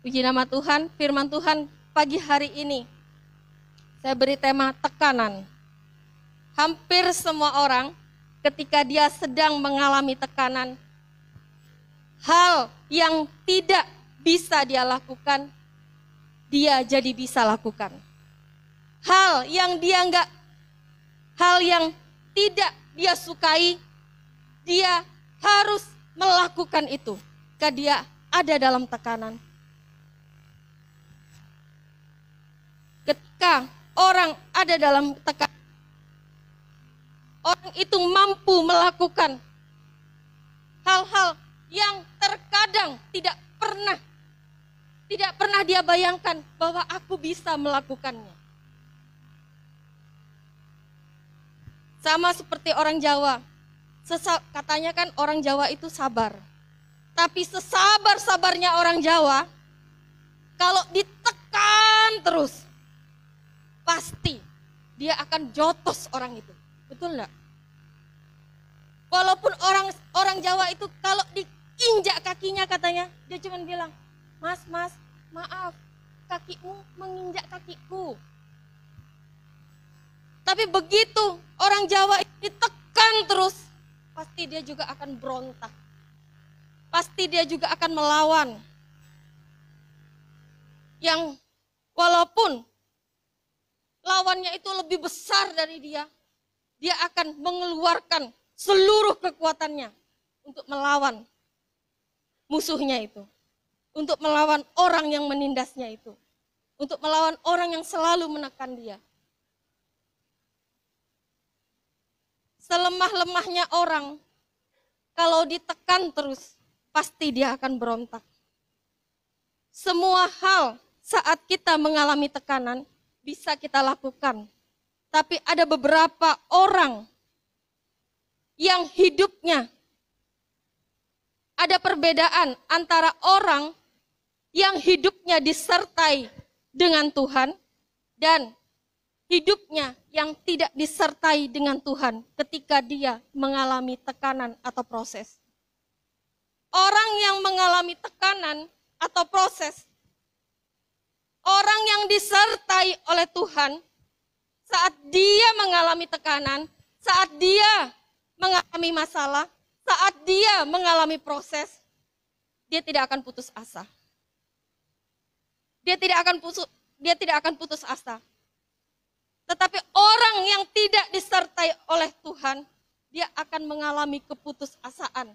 Puji nama Tuhan, firman Tuhan pagi hari ini saya beri tema tekanan. Hampir semua orang ketika dia sedang mengalami tekanan, hal yang tidak bisa dia lakukan, dia jadi bisa lakukan. Hal yang tidak dia sukai, dia harus melakukan itu ketika dia ada dalam tekanan. Ketika orang ada dalam tekanan, orang itu mampu melakukan hal-hal yang terkadang tidak pernah dia bayangkan bahwa aku bisa melakukannya. Sama seperti orang Jawa. Katanya kan orang Jawa itu sabar. Tapi sesabar-sabarnya orang Jawa, kalau ditekan terus, pasti dia akan jotos orang itu. Betul enggak? Walaupun orang Jawa itu kalau diinjak kakinya katanya, dia cuma bilang, Mas, maaf, kakimu menginjak kakiku. Tapi begitu orang Jawa ditekan terus, pasti dia juga akan berontak. Pasti dia juga akan melawan. Yang walaupun lawannya itu lebih besar dari dia akan mengeluarkan seluruh kekuatannya untuk melawan musuhnya itu. Untuk melawan orang yang menindasnya itu. Untuk melawan orang yang selalu menekan dia. Selemah-lemahnya orang, kalau ditekan terus, pasti dia akan berontak. Semua hal saat kita mengalami tekanan, bisa kita lakukan. Tapi ada beberapa orang yang hidupnya ada perbedaan antara orang yang hidupnya disertai dengan Tuhan dan hidupnya yang tidak disertai dengan Tuhan ketika dia mengalami tekanan atau proses. Orang yang mengalami tekanan atau proses, orang yang disertai oleh Tuhan, saat dia mengalami tekanan, saat dia mengalami masalah, saat dia mengalami proses, dia tidak akan putus asa. Dia tidak akan putus asa. Tetapi orang yang tidak disertai oleh Tuhan, dia akan mengalami keputusasaan.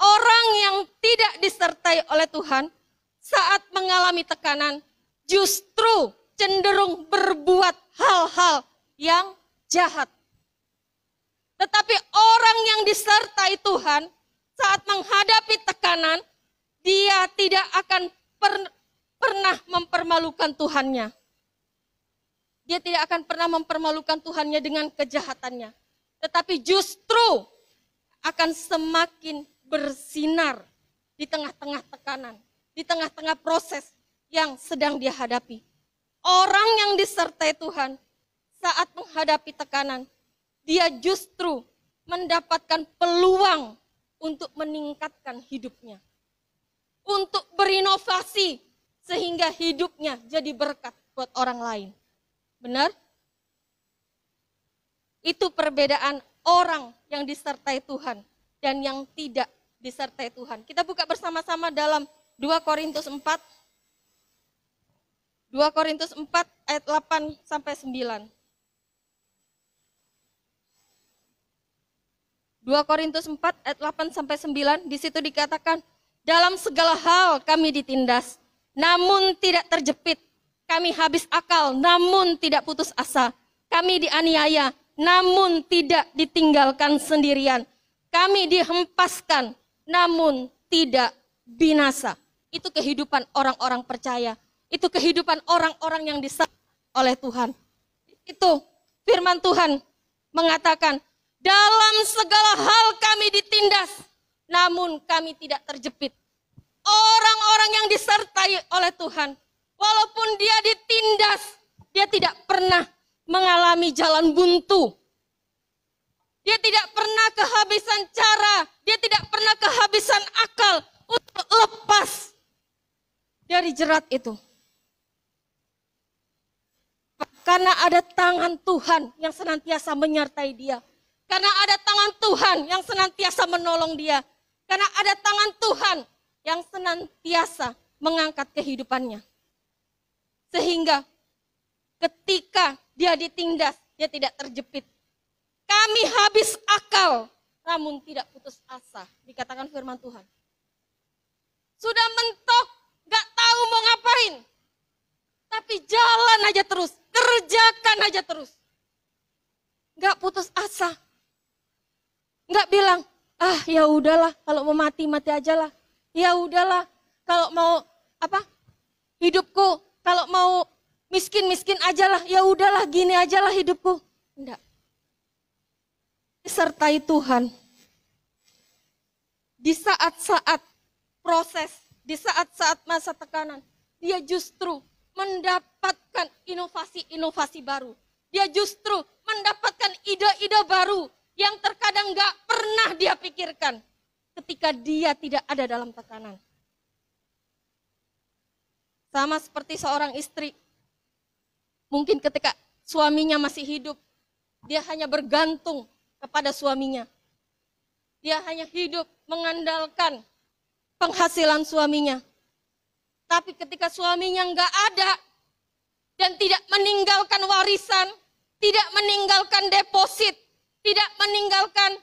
Orang yang tidak disertai oleh Tuhan, saat mengalami tekanan, justru cenderung berbuat hal-hal yang jahat. Tetapi orang yang disertai Tuhan, saat menghadapi tekanan, dia tidak akan pernah mempermalukan Tuhannya. Dia tidak akan pernah mempermalukan Tuhannya dengan kejahatannya. Tetapi justru akan semakin bersinar di tengah-tengah tekanan, di tengah-tengah proses yang sedang dia hadapi. Orang yang disertai Tuhan saat menghadapi tekanan, dia justru mendapatkan peluang untuk meningkatkan hidupnya. Untuk berinovasi sehingga hidupnya jadi berkat buat orang lain. Benar? Itu perbedaan orang yang disertai Tuhan dan yang tidak disertai Tuhan. Kita buka bersama-sama dalam 2 Korintus 4. 2 Korintus 4 ayat 8 sampai 9. 2 Korintus 4 ayat 8 sampai 9, di situ dikatakan, dalam segala hal kami ditindas, namun tidak terjepit. Kami habis akal, namun tidak putus asa. Kami dianiaya, namun tidak ditinggalkan sendirian. Kami dihempaskan, namun tidak binasa. Itu kehidupan orang-orang percaya. Itu kehidupan orang-orang yang disertai oleh Tuhan. Itu firman Tuhan mengatakan, dalam segala hal kami ditindas, namun kami tidak terjepit. Orang-orang yang disertai oleh Tuhan, walaupun dia ditindas, dia tidak pernah mengalami jalan buntu. Dia tidak pernah kehabisan cara, dia tidak pernah kehabisan akal untuk lepas dari dari jerat itu. Karena ada tangan Tuhan yang senantiasa menyertai dia. Karena ada tangan Tuhan yang senantiasa menolong dia. Karena ada tangan Tuhan yang senantiasa mengangkat kehidupannya. Sehingga ketika dia ditindas, dia tidak terjepit. Kami habis akal, namun tidak putus asa. Dikatakan firman Tuhan. Sudah mentok, gak tahu mau ngapain. Tapi jalan aja terus, kerjakan aja terus. Gak putus asa. Gak bilang, ya udahlah, kalau mau mati mati aja lah. Ya udahlah, kalau mau hidupku, kalau mau miskin aja lah. Ya udahlah, gini aja lah hidupku. Enggak. Disertai Tuhan. Di saat-saat proses, di saat-saat masa tekanan, dia justru mendapatkan inovasi-inovasi baru. Dia justru mendapatkan ide-ide baru yang terkadang gak pernah dia pikirkan ketika dia tidak ada dalam tekanan. Sama seperti seorang istri, mungkin ketika suaminya masih hidup, dia hanya bergantung kepada suaminya. Dia hanya hidup mengandalkan penghasilan suaminya. Tapi ketika suaminya enggak ada dan tidak meninggalkan warisan, tidak meninggalkan deposit, tidak meninggalkan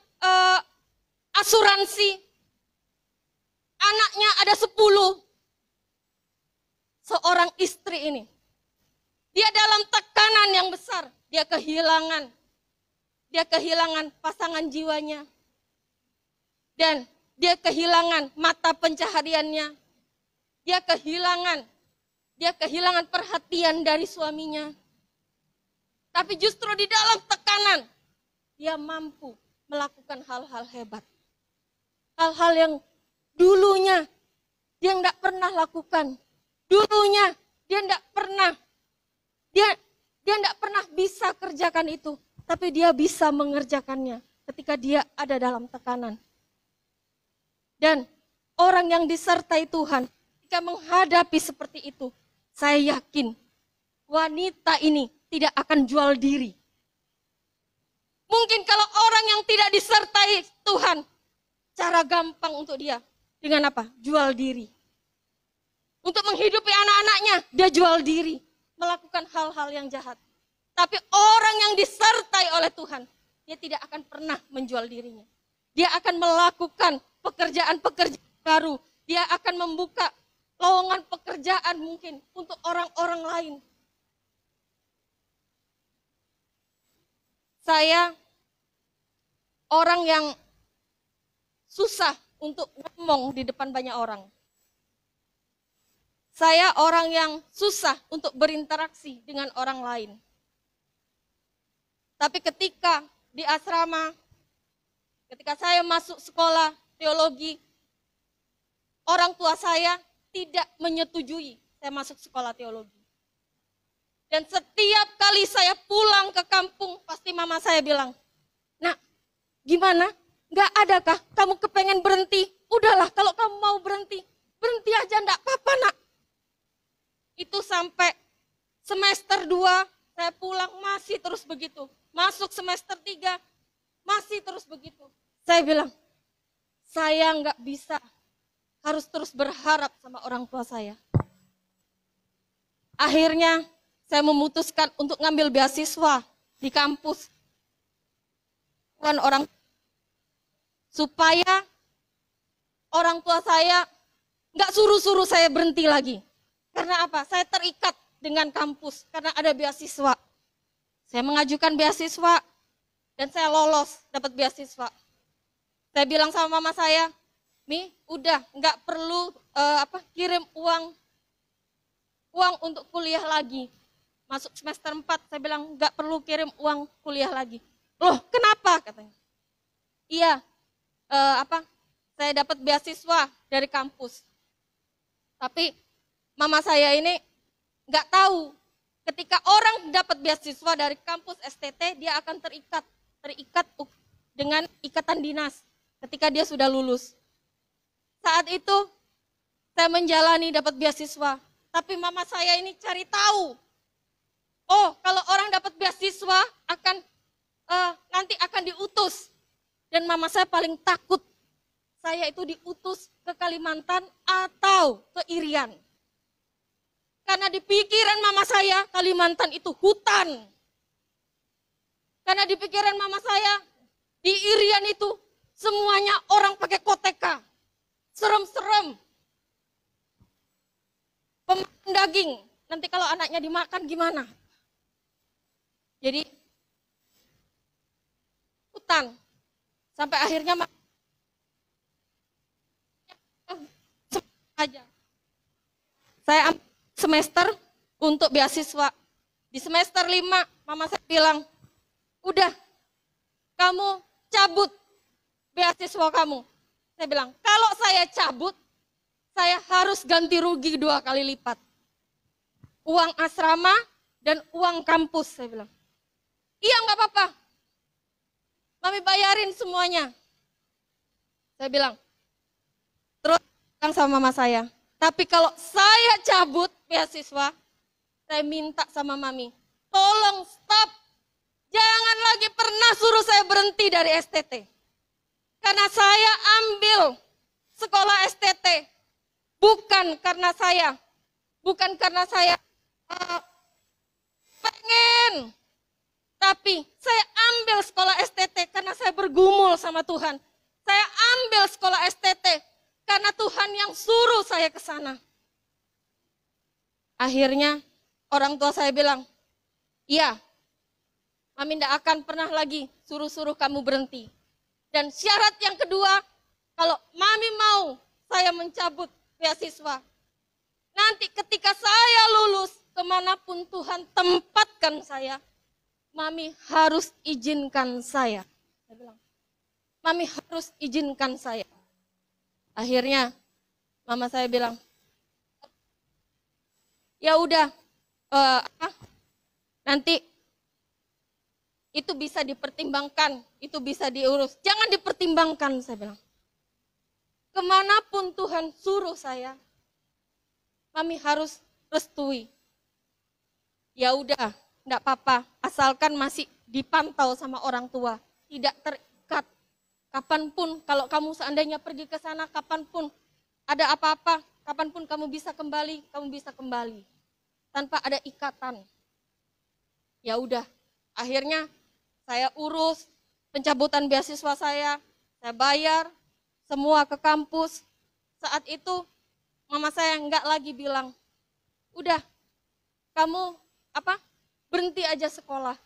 asuransi, anaknya ada 10. Seorang istri ini, dia dalam tekanan yang besar, dia kehilangan pasangan jiwanya. Dan dia kehilangan mata pencahariannya. Dia kehilangan perhatian dari suaminya. Tapi justru di dalam tekanan, dia mampu melakukan hal-hal hebat. Hal-hal yang dulunya dia tidak pernah lakukan. Dulunya dia tidak pernah bisa kerjakan itu. Tapi dia bisa mengerjakannya ketika dia ada dalam tekanan. Dan orang yang disertai Tuhan, ketika menghadapi seperti itu, saya yakin wanita ini tidak akan jual diri. Mungkin kalau orang yang tidak disertai Tuhan, cara gampang untuk dia, dengan apa? Jual diri. Untuk menghidupi anak-anaknya, dia jual diri. Melakukan hal-hal yang jahat. Tapi orang yang disertai oleh Tuhan, dia tidak akan pernah menjual dirinya. Dia akan melakukan pekerjaan-pekerjaan baru. Dia akan membuka lowongan pekerjaan mungkin untuk orang-orang lain. Saya orang yang susah untuk ngomong di depan banyak orang. Saya orang yang susah untuk berinteraksi dengan orang lain. Tapi ketika di asrama, ketika saya masuk sekolah teologi, orang tua saya tidak menyetujui saya masuk sekolah teologi. Dan setiap kali saya pulang ke kampung, pasti mama saya bilang, "Nak, gimana? Gak adakah kamu kepengen berhenti? Udahlah, kalau kamu mau berhenti, berhenti aja, enggak apa-apa, Nak." Itu sampai semester 2, saya pulang masih terus begitu. Masuk semester 3, masih terus begitu. Saya bilang, saya nggak bisa, harus terus berharap sama orang tua saya. Akhirnya saya memutuskan untuk ngambil beasiswa di kampus. Supaya orang tua saya nggak suruh-suruh saya berhenti lagi. Karena apa? Saya terikat dengan kampus karena ada beasiswa. Saya mengajukan beasiswa dan saya lolos dapat beasiswa. Saya bilang sama mama saya, "Mi, udah nggak perlu kirim uang untuk kuliah lagi." Masuk semester 4, saya bilang nggak perlu kirim uang kuliah lagi. "Loh, kenapa?" katanya. "Iya, saya dapat beasiswa dari kampus." Tapi mama saya ini nggak tahu ketika orang dapat beasiswa dari kampus STT, dia akan terikat dengan ikatan dinas ketika dia sudah lulus. Saat itu saya menjalani dapat beasiswa, Tapi mama saya ini cari tahu. Oh, kalau orang dapat beasiswa nanti akan diutus. Dan mama saya paling takut saya itu diutus ke Kalimantan atau ke Irian. Karena di pikiran mama saya, Kalimantan itu hutan. Karena di pikiran mama saya, di Irian itu semuanya orang pakai koteka. Serem-serem. Pemakan daging. Nanti kalau anaknya dimakan gimana? Jadi, hutan. Sampai akhirnya aja. Saya ambil semester untuk beasiswa. Di semester 5, mama saya bilang, udah, kamu cabut beasiswa kamu. Saya bilang, kalau saya cabut, saya harus ganti rugi 2 kali lipat. Uang asrama dan uang kampus, saya bilang. Iya, nggak apa-apa. Mami bayarin semuanya. Saya bilang, terus bilang sama mama saya, tapi kalau saya cabut beasiswa, saya minta sama mami, tolong stop. Jangan lagi pernah suruh saya berhenti dari STT. Karena saya ambil sekolah STT bukan karena saya pengen, tapi saya ambil sekolah STT karena saya bergumul sama Tuhan. Saya ambil sekolah STT karena Tuhan yang suruh saya ke sana. Akhirnya orang tua saya bilang, iya, Mami tidak akan pernah lagi suruh-suruh kamu berhenti. Dan syarat yang kedua, kalau Mami mau saya mencabut beasiswa, nanti ketika saya lulus, kemanapun Tuhan tempatkan saya, Mami harus izinkan saya. Saya bilang, Mami harus izinkan saya. Akhirnya mama saya bilang, ya udah, nanti itu bisa dipertimbangkan, itu bisa diurus. Jangan dipertimbangkan, saya bilang. Kemanapun Tuhan suruh saya, Mami harus restui. Ya udah, enggak apa-apa, asalkan masih dipantau sama orang tua, tidak terikat. Kapanpun, kalau kamu seandainya pergi ke sana, kapanpun ada apa-apa, kapanpun kamu bisa kembali, tanpa ada ikatan. Ya udah, akhirnya saya urus pencabutan beasiswa saya bayar semua ke kampus. Saat itu mama saya enggak lagi bilang, udah kamu berhenti aja sekolah.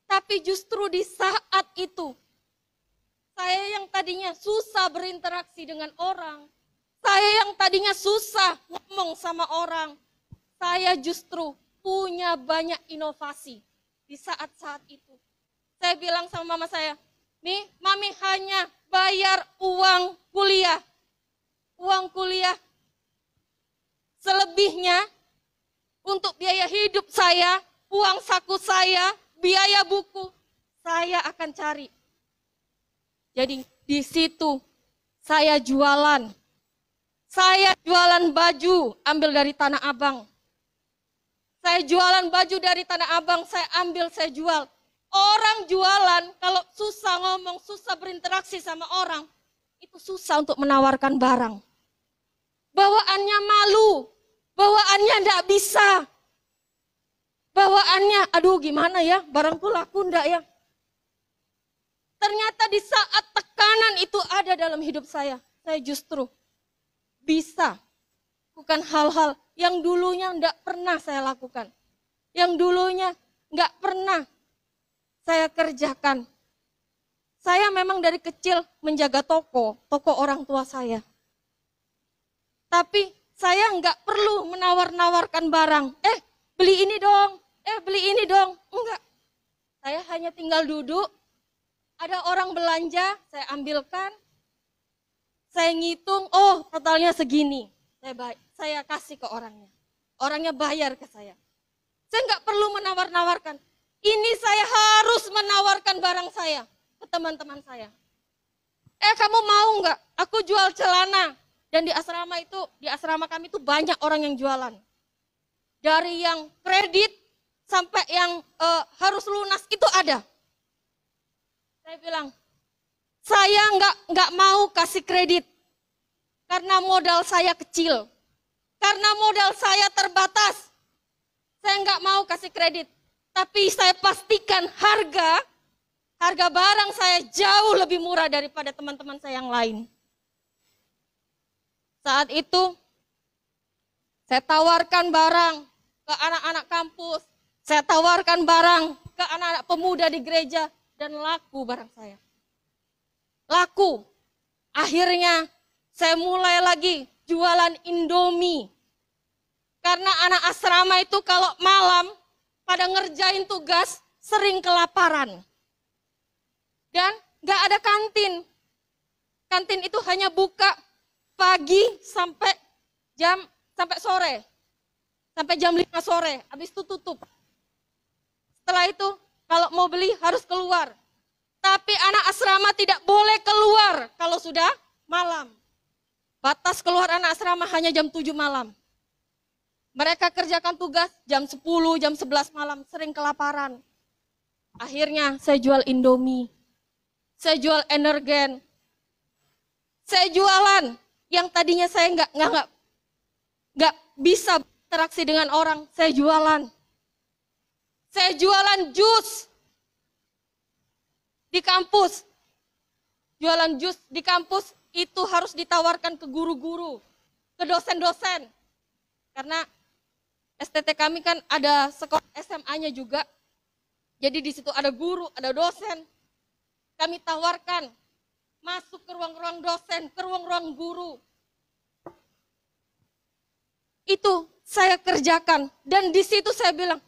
Tapi justru di saat itu, saya yang tadinya susah berinteraksi dengan orang, saya yang tadinya susah ngomong sama orang, saya justru punya banyak inovasi di saat-saat itu. Saya bilang sama mama saya, nih Mami hanya bayar uang kuliah. Uang kuliah selebihnya untuk biaya hidup saya, uang saku saya, biaya buku, saya akan cari. Jadi di situ saya jualan. Saya jualan baju, ambil dari Tanah Abang. Saya jualan baju dari Tanah Abang, saya ambil, saya jual. Orang jualan, kalau susah ngomong, susah berinteraksi sama orang, itu susah untuk menawarkan barang. Bawaannya malu, bawaannya enggak bisa. Bawaannya, aduh gimana ya, barangku laku enggak ya. Ternyata di saat tekanan itu ada dalam hidup saya justru bisa bukan hal-hal yang dulunya enggak pernah saya lakukan. Yang dulunya enggak pernah saya kerjakan. Saya memang dari kecil menjaga toko orang tua saya. Tapi saya enggak perlu menawar-nawarkan barang. Beli ini dong, beli ini dong. Enggak. Saya hanya tinggal duduk, ada orang belanja, saya ambilkan. Saya ngitung, oh totalnya segini. Saya kasih ke orangnya. Orangnya bayar ke saya. Saya enggak perlu menawar-nawarkan. Ini saya harus menawarkan barang saya ke teman-teman saya. Kamu mau enggak? Aku jual celana. Dan di asrama kami itu banyak orang yang jualan. Dari yang kredit sampai yang harus lunas itu ada. Saya bilang, saya nggak mau kasih kredit karena modal saya kecil, karena modal saya terbatas. Saya nggak mau kasih kredit, tapi saya pastikan harga barang saya jauh lebih murah daripada teman-teman saya yang lain. Saat itu saya tawarkan barang ke anak-anak kampus, saya tawarkan barang ke anak-anak pemuda di gereja, dan laku barang saya. Laku. Akhirnya saya mulai lagi jualan Indomie. Karena anak asrama itu kalau malam pada ngerjain tugas sering kelaparan. Dan gak ada kantin. Kantin itu hanya buka pagi sampai sore. Sampai jam 5 sore, habis itu tutup. Setelah itu kalau mau beli harus keluar. Tapi anak asrama tidak boleh keluar kalau sudah malam. Batas keluar anak asrama hanya jam 7 malam. Mereka kerjakan tugas jam 10, jam 11 malam, sering kelaparan. Akhirnya saya jual Indomie. Saya jual Energen. Saya jualan yang tadinya saya nggak bisa interaksi dengan orang, saya jualan. Saya jualan jus di kampus. Jualan jus di kampus itu harus ditawarkan ke guru-guru, ke dosen-dosen. Karena STT kami kan ada sekolah SMA-nya juga. Jadi di situ ada guru, ada dosen. Kami tawarkan masuk ke ruang-ruang dosen, ke ruang-ruang guru. Itu saya kerjakan, dan di situ saya bilang,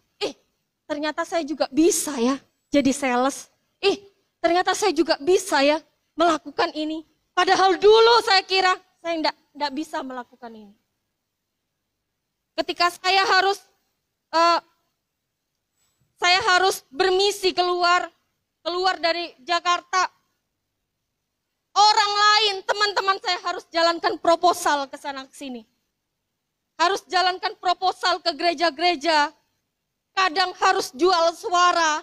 ternyata saya juga bisa ya jadi sales. Ternyata saya juga bisa ya melakukan ini. Padahal dulu saya kira saya enggak bisa melakukan ini. Ketika saya harus bermisi keluar dari Jakarta. Orang lain, teman-teman saya harus jalankan proposal ke sana ke sini. Harus jalankan proposal ke gereja-gereja. Kadang harus jual suara,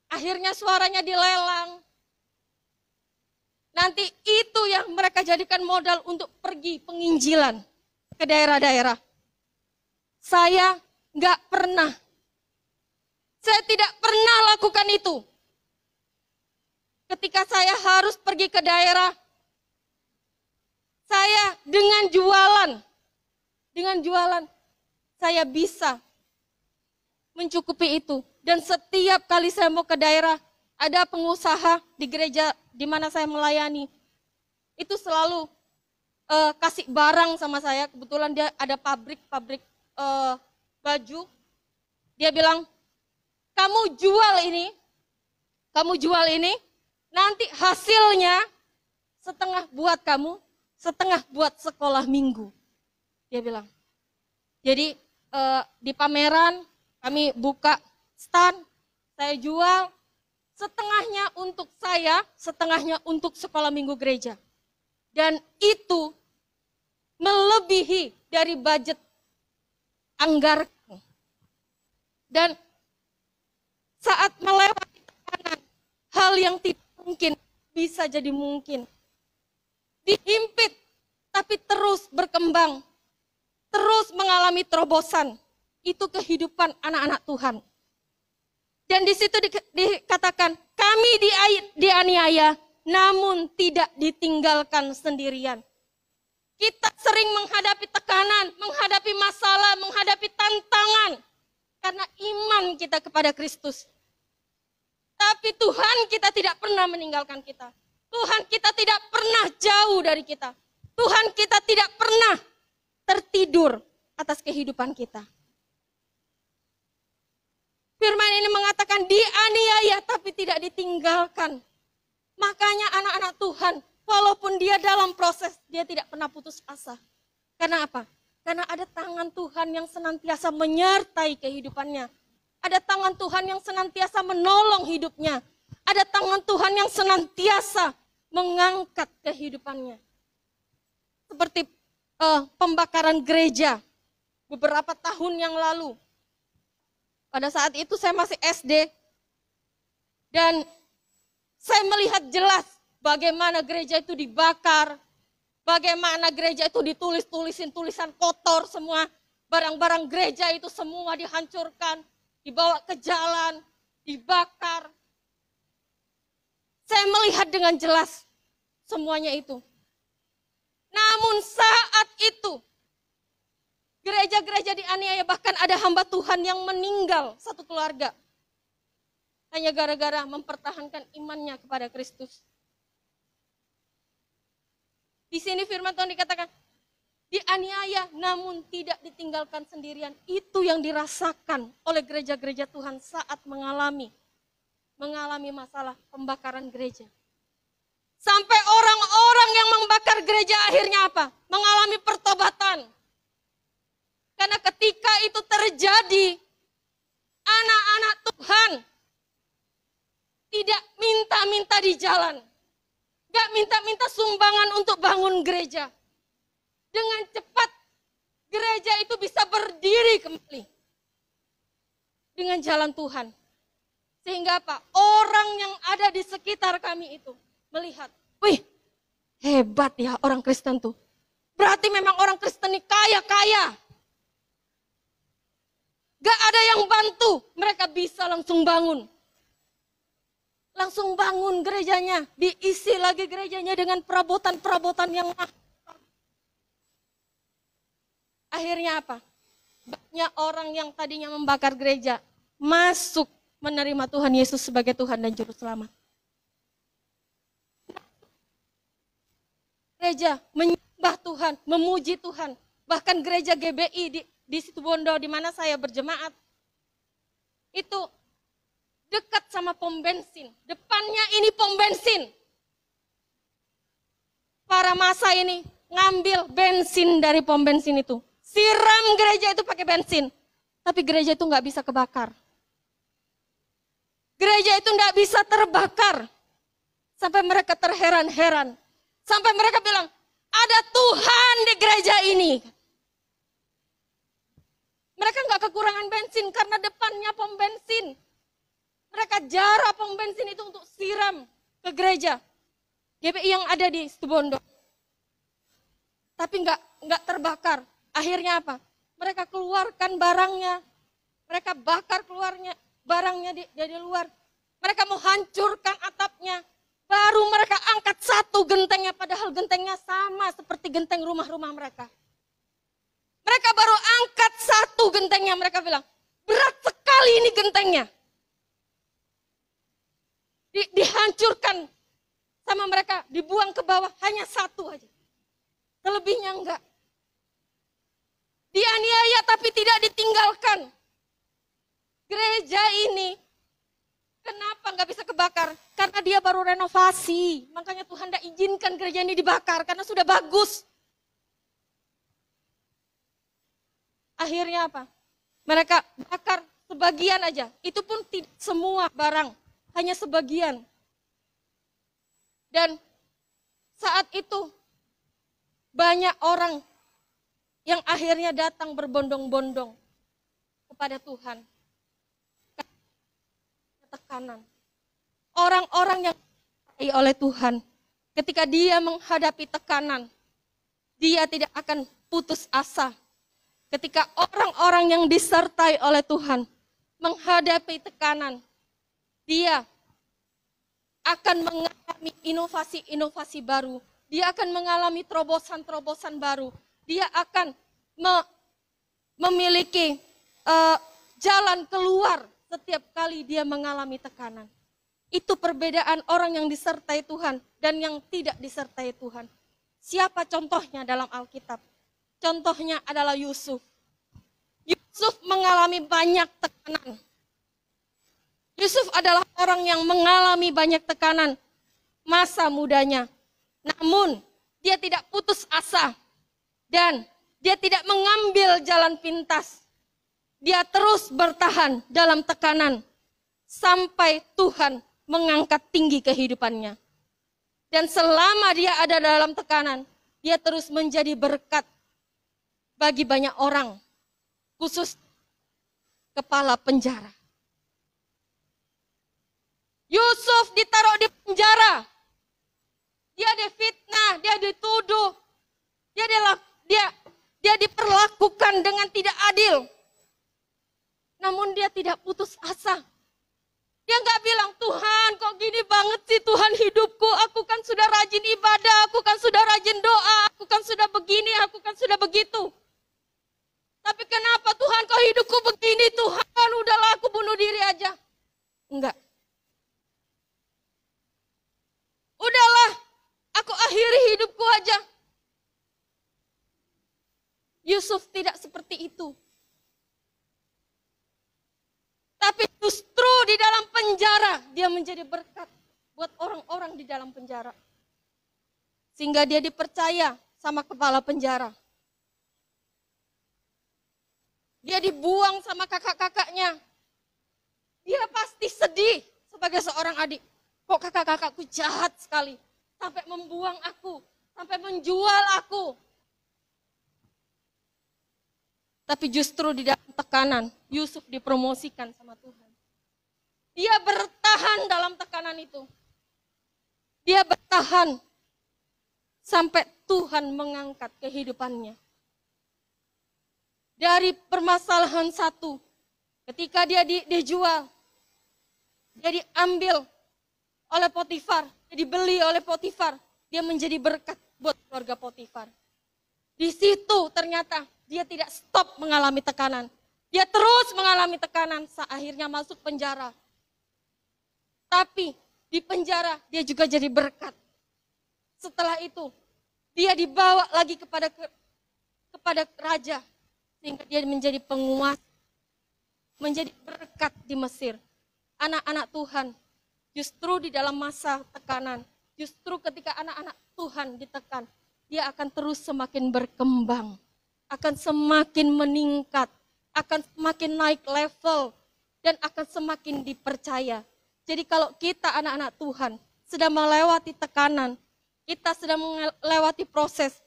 akhirnya suaranya dilelang. Nanti itu yang mereka jadikan modal untuk pergi penginjilan ke daerah-daerah. Saya tidak pernah lakukan itu. Ketika saya harus pergi ke daerah, saya dengan jualan, saya bisa mencukupi itu. Dan setiap kali saya mau ke daerah, ada pengusaha di gereja di mana saya melayani. Itu selalu kasih barang sama saya. Kebetulan dia ada pabrik baju. Dia bilang, kamu jual ini, nanti hasilnya setengah buat kamu, setengah buat sekolah minggu. Dia bilang. Jadi di pameran, kami buka stand, saya jual, setengahnya untuk saya, setengahnya untuk sekolah minggu gereja. Dan itu melebihi dari budget anggaran. Dan saat melewati tekanan, hal yang tidak mungkin bisa jadi mungkin. Dihimpit, tapi terus berkembang, terus mengalami terobosan. Itu kehidupan anak-anak Tuhan. Dan di situ dikatakan, kami dianiaya, namun tidak ditinggalkan sendirian. Kita sering menghadapi tekanan, menghadapi masalah, menghadapi tantangan. Karena iman kita kepada Kristus. Tapi Tuhan kita tidak pernah meninggalkan kita. Tuhan kita tidak pernah jauh dari kita. Tuhan kita tidak pernah tertidur atas kehidupan kita. Firman ini mengatakan dianiaya tapi tidak ditinggalkan. Makanya anak-anak Tuhan, walaupun dia dalam proses, dia tidak pernah putus asa. Karena apa? Karena ada tangan Tuhan yang senantiasa menyertai kehidupannya. Ada tangan Tuhan yang senantiasa menolong hidupnya. Ada tangan Tuhan yang senantiasa mengangkat kehidupannya. Seperti pembakaran gereja. beberapa tahun yang lalu. Pada saat itu saya masih SD. Dan saya melihat jelas bagaimana gereja itu dibakar. Bagaimana gereja itu ditulis-tulisin tulisan kotor semua. Barang-barang gereja itu semua dihancurkan. Dibawa ke jalan. Dibakar. Saya melihat dengan jelas semuanya itu. Namun saat itu, gereja-gereja dianiaya, bahkan ada hamba Tuhan yang meninggal satu keluarga. Hanya gara-gara mempertahankan imannya kepada Kristus. Di sini firman Tuhan dikatakan, dianiaya namun tidak ditinggalkan sendirian. Itu yang dirasakan oleh gereja-gereja Tuhan saat mengalami masalah pembakaran gereja. Sampai orang-orang yang membakar gereja akhirnya apa? Mengalami pertobatan. Karena ketika itu terjadi, anak-anak Tuhan tidak minta-minta di jalan. Gak minta-minta sumbangan untuk bangun gereja. Dengan cepat, gereja itu bisa berdiri kembali. Dengan jalan Tuhan. Sehingga apa? Orang yang ada di sekitar kami itu melihat, wih, hebat ya orang Kristen tuh. Berarti memang orang Kristen ini kaya-kaya. Gak ada yang bantu, mereka bisa langsung bangun. Langsung bangun gerejanya, diisi lagi gerejanya dengan perabotan-perabotan yang mahal. Akhirnya apa? Banyak orang yang tadinya membakar gereja, masuk menerima Tuhan Yesus sebagai Tuhan dan Juru Selamat. Gereja menyembah Tuhan, memuji Tuhan. Bahkan gereja GBI di Situbondo di mana saya berjemaat, itu dekat sama pom bensin. Depannya ini pom bensin. Para massa ini ngambil bensin dari pom bensin itu. Siram gereja itu pakai bensin. Tapi gereja itu nggak bisa kebakar. Gereja itu nggak bisa terbakar. Sampai mereka terheran-heran. Sampai mereka bilang, ada Tuhan di gereja ini. Mereka nggak kekurangan bensin karena depannya pom bensin. Mereka jarah pom bensin itu untuk siram ke gereja GBI yang ada di Situbondo. Tapi nggak terbakar. Akhirnya apa? Mereka keluarkan barangnya. Mereka bakar keluarnya barangnya dari luar. Mereka mau hancurkan atapnya. Baru mereka angkat satu gentengnya, padahal gentengnya sama seperti genteng rumah-rumah mereka. Mereka baru angkat satu gentengnya, mereka bilang, berat sekali ini gentengnya. Dihancurkan sama mereka, dibuang ke bawah, hanya satu aja. Selebihnya enggak. Dianiaya tapi tidak ditinggalkan. Gereja ini kenapa nggak bisa kebakar? Karena dia baru renovasi. Makanya Tuhan tidak izinkan gereja ini dibakar karena sudah bagus. Akhirnya apa? Mereka bakar sebagian aja. Itu pun tidak semua barang, hanya sebagian. Dan saat itu banyak orang yang akhirnya datang berbondong-bondong kepada Tuhan. Tekanan. Orang-orang yang dipakai oleh Tuhan, ketika dia menghadapi tekanan, dia tidak akan putus asa. Ketika orang-orang yang disertai oleh Tuhan menghadapi tekanan, dia akan mengalami inovasi-inovasi baru. Dia akan mengalami terobosan-terobosan baru. Dia akan memiliki jalan keluar setiap kali dia mengalami tekanan. Itu perbedaan orang yang disertai Tuhan dan yang tidak disertai Tuhan. Siapa contohnya dalam Alkitab? Contohnya adalah Yusuf. Yusuf mengalami banyak tekanan. Yusuf adalah orang yang mengalami banyak tekanan masa mudanya. Namun dia tidak putus asa dan dia tidak mengambil jalan pintas. Dia terus bertahan dalam tekanan sampai Tuhan mengangkat tinggi kehidupannya. Dan selama dia ada dalam tekanan, dia terus menjadi berkat bagi banyak orang. khusus kepala penjara. Yusuf ditaruh di penjara. Dia difitnah, dia dituduh, dia diperlakukan dengan tidak adil. Namun dia tidak putus asa. Dia nggak bilang, Tuhan kok gini banget sih Tuhan hidupku, aku kan sudah rajin ibadah, aku kan sudah rajin doa, aku kan sudah begini, aku kan sudah begitu. Tapi kenapa Tuhan kok hidupku begini Tuhan, udahlah aku bunuh diri aja. Enggak. Udahlah, aku akhiri hidupku aja. Yusuf tidak seperti itu. Tapi justru di dalam penjara dia menjadi berkat buat orang-orang di dalam penjara. Sehingga dia dipercaya sama kepala penjara. Dia dibuang sama kakak-kakaknya. Dia pasti sedih sebagai seorang adik. Kok kakak-kakakku jahat sekali. Sampai membuang aku. Sampai menjual aku. Tapi justru di dalam tekanan, Yusuf dipromosikan sama Tuhan. Dia bertahan dalam tekanan itu. Dia bertahan sampai Tuhan mengangkat kehidupannya. Dari permasalahan satu, ketika dia dijual, dia diambil oleh Potifar, dia dibeli oleh Potifar, dia menjadi berkat buat keluarga Potifar. Di situ ternyata dia tidak stop mengalami tekanan. Dia terus mengalami tekanan, akhirnya masuk penjara. Tapi di penjara dia juga jadi berkat. Setelah itu dia dibawa lagi kepada raja. Sehingga dia menjadi penguasa, menjadi berkat di Mesir. Anak-anak Tuhan, justru di dalam masa tekanan, justru ketika anak-anak Tuhan ditekan, dia akan terus semakin berkembang, akan semakin meningkat, akan semakin naik level, dan akan semakin dipercaya. Jadi kalau kita anak-anak Tuhan sedang melewati tekanan, kita sedang melewati proses,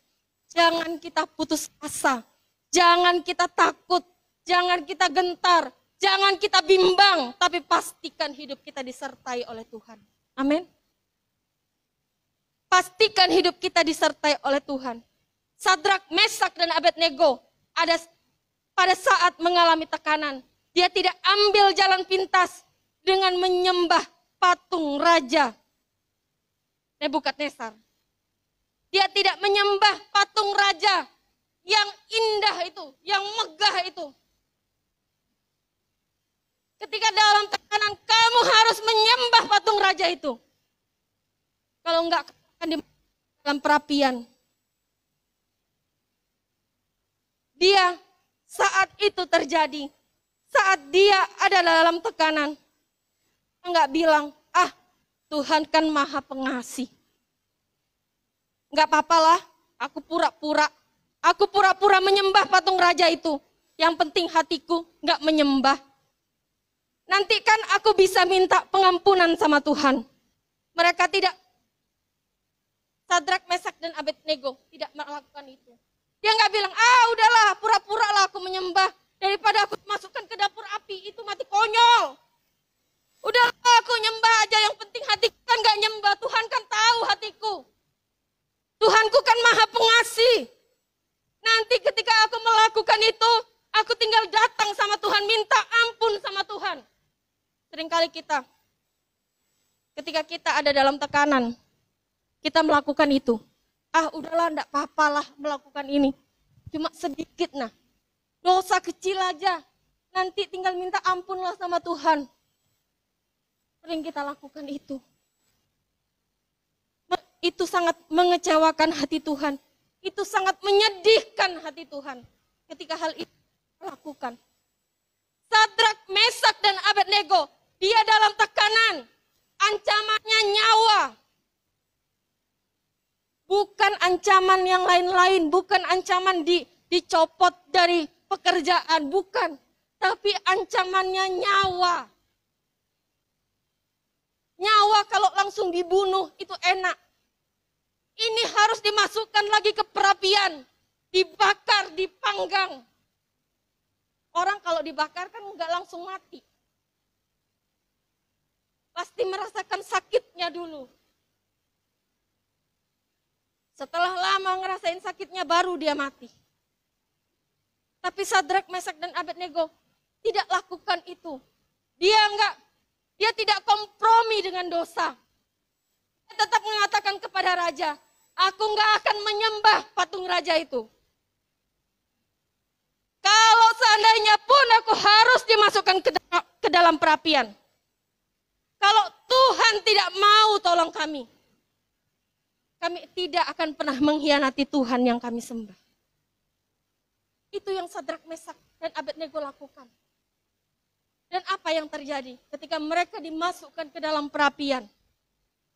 jangan kita putus asa. Jangan kita takut, jangan kita gentar, jangan kita bimbang, tapi pastikan hidup kita disertai oleh Tuhan. Amin. Pastikan hidup kita disertai oleh Tuhan. Sadrak, Mesak, dan Abednego pada saat mengalami tekanan, dia tidak ambil jalan pintas dengan menyembah patung raja Nebukadnezar. Dia tidak menyembah patung raja yang indah itu, yang megah itu. Ketika dalam tekanan, kamu harus menyembah patung raja itu. Kalau enggak, akan di dalam perapian. Dia saat itu terjadi, saat dia ada dalam tekanan, enggak bilang, Tuhan kan maha pengasih. Enggak apa-apalah, aku pura-pura. Aku pura-pura menyembah patung raja itu. Yang penting hatiku enggak menyembah. Nanti kan aku bisa minta pengampunan sama Tuhan. Mereka tidak. Sadrak, Mesak, dan Abednego tidak melakukan itu. Dia enggak bilang, udahlah pura-pura lah aku menyembah. Daripada aku masukkan ke dapur api, itu mati konyol. Udahlah aku nyembah aja, yang penting hatiku kan enggak nyembah. Tuhan kan tahu hatiku. Tuhanku kan maha pengasih. Nanti ketika aku melakukan itu, aku tinggal datang sama Tuhan, minta ampun sama Tuhan. Seringkali kita, ketika kita ada dalam tekanan, kita melakukan itu. Udahlah enggak apa-apalah melakukan ini. Cuma sedikit dosa kecil aja. Nanti tinggal minta ampunlah sama Tuhan. Sering kita lakukan itu. Itu sangat mengecewakan hati Tuhan. Itu sangat menyedihkan hati Tuhan ketika hal itu dilakukan. Sadrak, Mesak, dan Abednego, dia dalam tekanan, ancamannya nyawa. Bukan ancaman yang lain-lain, bukan ancaman dicopot dari pekerjaan, bukan. Tapi ancamannya nyawa. Nyawa kalau langsung dibunuh itu enak. Ini harus dimasukkan lagi ke perapian, dibakar, dipanggang. Orang kalau dibakar kan nggak langsung mati. Pasti merasakan sakitnya dulu. Setelah lama ngerasain sakitnya baru dia mati. Tapi Sadrak, Mesak, dan Abednego tidak lakukan itu. Dia tidak kompromi dengan dosa. Dia tetap mengatakan kepada raja, aku nggak akan menyembah patung raja itu. Kalau seandainya pun aku harus dimasukkan ke dalam perapian. Kalau Tuhan tidak mau tolong kami tidak akan pernah mengkhianati Tuhan yang kami sembah. Itu yang Sadrak, Mesak, dan Abednego lakukan. Dan apa yang terjadi ketika mereka dimasukkan ke dalam perapian?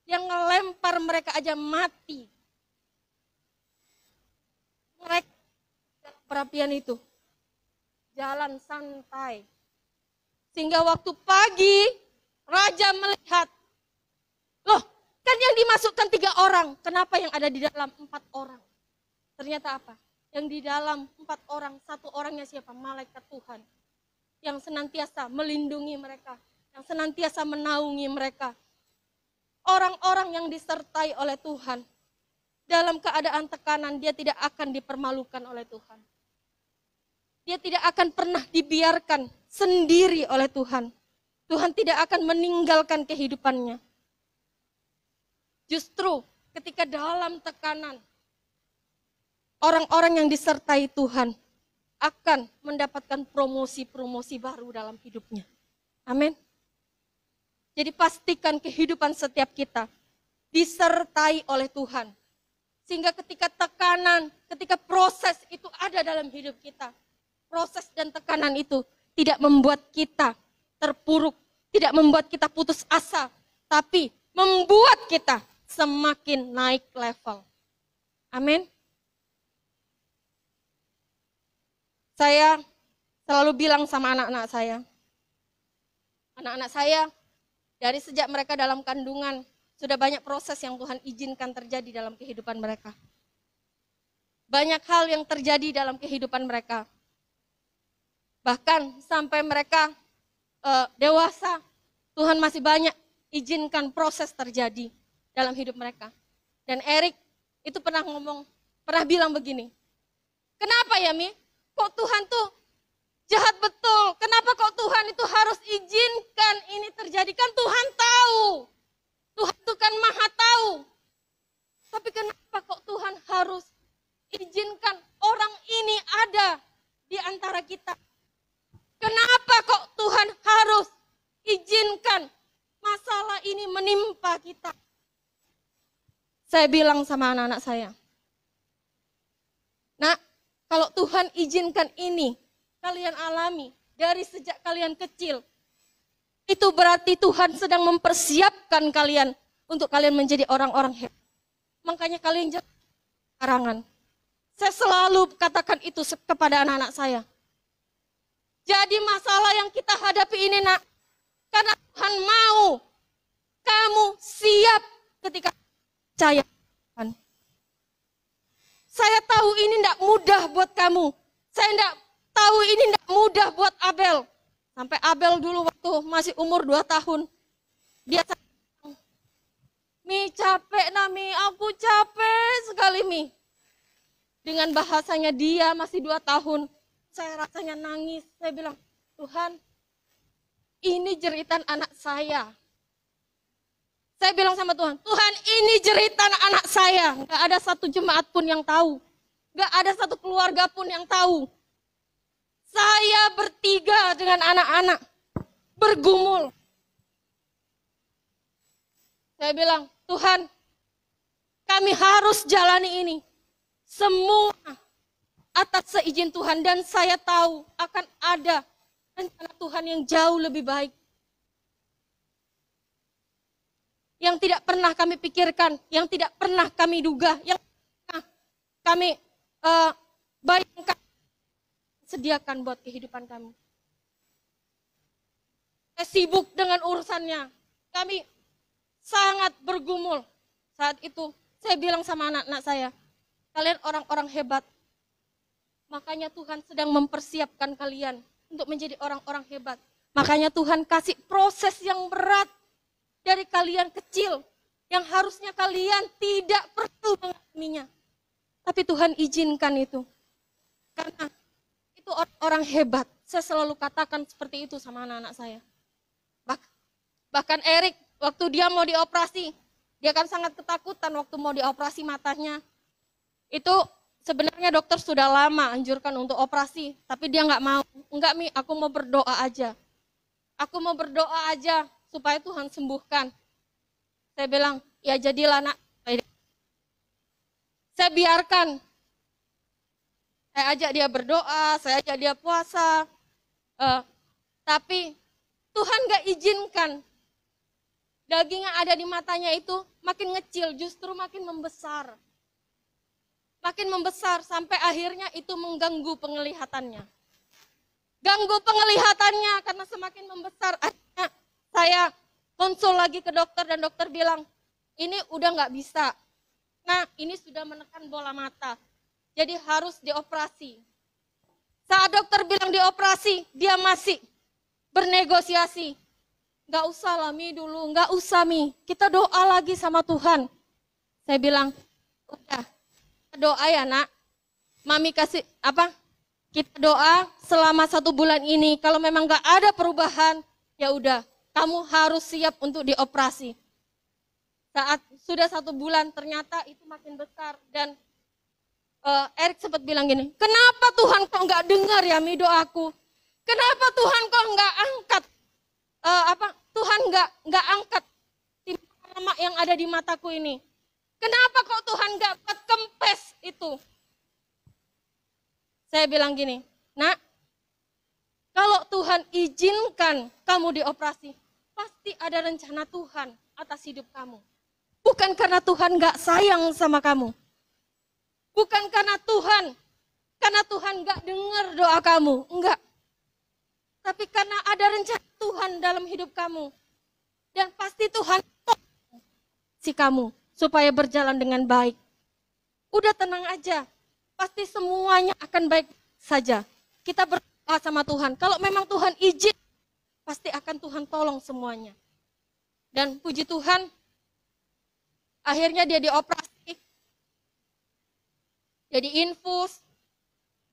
Yang ngelempar mereka aja mati. Mereka dalam perapian itu jalan santai. Sehingga waktu pagi raja melihat, loh kan yang dimasukkan 3 orang, kenapa yang ada di dalam 4 orang? Ternyata apa? Yang di dalam 4 orang, 1 orangnya siapa? Malaikat Tuhan. Yang senantiasa melindungi mereka, yang senantiasa menaungi mereka. Orang-orang yang disertai oleh Tuhan, dalam keadaan tekanan dia tidak akan dipermalukan oleh Tuhan. Dia tidak akan pernah dibiarkan sendiri oleh Tuhan. Tuhan tidak akan meninggalkan kehidupannya. Justru ketika dalam tekanan, orang-orang yang disertai Tuhan akan mendapatkan promosi-promosi baru dalam hidupnya. Amin. Jadi pastikan kehidupan setiap kita disertai oleh Tuhan. Sehingga ketika tekanan, ketika proses itu ada dalam hidup kita, proses dan tekanan itu tidak membuat kita terpuruk, tidak membuat kita putus asa, tapi membuat kita semakin naik level. Amin. Saya selalu bilang sama anak-anak saya dari sejak mereka dalam kandungan, sudah banyak proses yang Tuhan izinkan terjadi dalam kehidupan mereka. Banyak hal yang terjadi dalam kehidupan mereka. Bahkan sampai mereka dewasa, Tuhan masih banyak izinkan proses terjadi dalam hidup mereka. Dan Erik itu pernah bilang begini, kenapa ya Mi? Kok Tuhan tuh jahat betul? Kenapa kok Tuhan itu harus izinkan ini terjadi? Kan Tuhan tahu. Tuhan itu kan maha tahu. Tapi kenapa kok Tuhan harus izinkan orang ini ada di antara kita? Kenapa kok Tuhan harus izinkan masalah ini menimpa kita? Saya bilang sama anak-anak saya, nak, kalau Tuhan izinkan ini, kalian alami dari sejak kalian kecil, itu berarti Tuhan sedang mempersiapkan kalian untuk kalian menjadi orang-orang hebat. Makanya kalian jangan karangan. Saya selalu katakan itu kepada anak-anak saya. Jadi masalah yang kita hadapi ini, nak, karena Tuhan mau kamu siap ketika percaya Tuhan. Saya tahu ini tidak mudah buat kamu. Saya tidak tahu ini tidak mudah buat Abel. Sampai Abel dulu waktu masih umur 2 tahun. Dia bilang, Mi capek Nami, aku capek sekali Mi. Dengan bahasanya dia masih 2 tahun. Saya rasanya nangis. Saya bilang, Tuhan, ini jeritan anak saya. Saya bilang sama Tuhan, Tuhan ini jeritan anak saya. Gak ada satu jemaat pun yang tahu. Gak ada satu keluarga pun yang tahu. Saya bertiga dengan anak-anak bergumul. Saya bilang, Tuhan, kami harus jalani ini. Semua atas seizin Tuhan. Dan saya tahu akan ada rencana Tuhan yang jauh lebih baik. Yang tidak pernah kami pikirkan, yang tidak pernah kami duga, yang kami bayangkan, sediakan buat kehidupan kami. Saya sibuk dengan urusannya. Kami sangat bergumul. Saat itu saya bilang sama anak-anak saya, kalian orang-orang hebat. Makanya Tuhan sedang mempersiapkan kalian untuk menjadi orang-orang hebat. Makanya Tuhan kasih proses yang berat dari kalian kecil, yang harusnya kalian tidak perlu mengalaminya. Tapi Tuhan izinkan itu. Karena itu orang hebat. Saya selalu katakan seperti itu sama anak-anak saya. Bahkan Erik, waktu dia mau dioperasi, dia kan sangat ketakutan waktu mau dioperasi matanya. Itu sebenarnya dokter sudah lama anjurkan untuk operasi, tapi dia nggak mau. Enggak Mi, aku mau berdoa aja. Aku mau berdoa aja supaya Tuhan sembuhkan. Saya bilang, ya jadilah nak. Saya biarkan. Saya ajak dia berdoa, saya ajak dia puasa. Tapi Tuhan gak izinkan daging yang ada di matanya itu makin ngecil, justru makin membesar. Makin membesar sampai akhirnya itu mengganggu penglihatannya. Ganggu penglihatannya karena semakin membesar. Akhirnya saya konsul lagi ke dokter dan dokter bilang, ini udah gak bisa. Nah, ini sudah menekan bola mata. Jadi harus dioperasi. Saat dokter bilang dioperasi, dia masih bernegosiasi. Gak usah lah Mi dulu, gak usah Mi. Kita doa lagi sama Tuhan. Saya bilang, udah doa ya nak. Mami kasih apa? Kita doa selama 1 bulan ini. Kalau memang gak ada perubahan, ya udah. Kamu harus siap untuk dioperasi. Saat sudah 1 bulan ternyata itu makin besar dan Erik sempat bilang gini, kenapa Tuhan kok nggak dengar ya Mi doaku? Kenapa Tuhan kok nggak angkat Tuhan nggak angkat timbulan lemak yang ada di mataku ini? Kenapa kok Tuhan nggak buat kempes itu? Saya bilang gini, nak, kalau Tuhan izinkan kamu dioperasi, pasti ada rencana Tuhan atas hidup kamu. Bukan karena Tuhan nggak sayang sama kamu. Bukan karena Tuhan gak dengar doa kamu, enggak. Tapi karena ada rencana Tuhan dalam hidup kamu. Dan pasti Tuhan si kamu supaya berjalan dengan baik. Udah tenang aja, pasti semuanya akan baik saja. Kita berdoa sama Tuhan, kalau memang Tuhan izin, pasti akan Tuhan tolong semuanya. Dan puji Tuhan, akhirnya dia dioperasi. Dia diinfus,